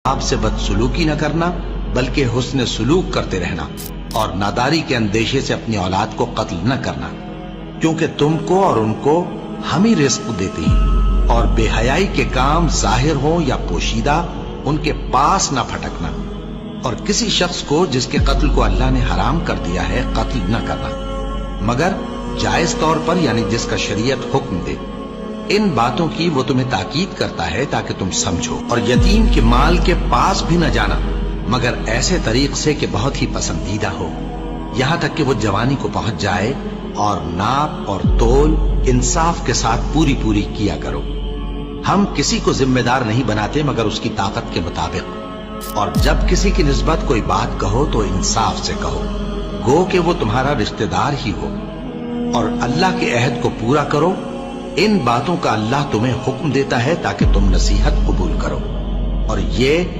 آپ سے بدسلوکی نہ کرنا بلکہ حسن سلوک کرتے رہنا، اور ناداری کے اندیشے سے اپنی اولاد کو قتل نہ کرنا، کیونکہ تم کو اور ان کو ہم ہی رزق دیتے ہیں، اور بے حیائی کے کام ظاہر ہوں یا پوشیدہ ان کے پاس نہ پھٹکنا، اور کسی شخص کو جس کے قتل کو اللہ نے حرام کر دیا ہے قتل نہ کرنا مگر جائز طور پر، یعنی جس کا شریعت حکم دے۔ ان باتوں کی وہ تمہیں تاکید کرتا ہے تاکہ تم سمجھو، اور یتیم کے مال کے پاس بھی نہ جانا مگر ایسے طریق سے کہ بہت ہی پسندیدہ ہو، یہاں تک کہ وہ جوانی کو پہنچ جائے، اور ناپ اور تول انصاف کے ساتھ پوری پوری کیا کرو۔ ہم کسی کو ذمہ دار نہیں بناتے مگر اس کی طاقت کے مطابق، اور جب کسی کی نسبت کوئی بات کہو تو انصاف سے کہو، گو کہ وہ تمہارا رشتہ دار ہی ہو، اور اللہ کے عہد کو پورا کرو۔ ان باتوں کا اللہ تمہیں حکم دیتا ہے تاکہ تم نصیحت قبول کرو، اور یہ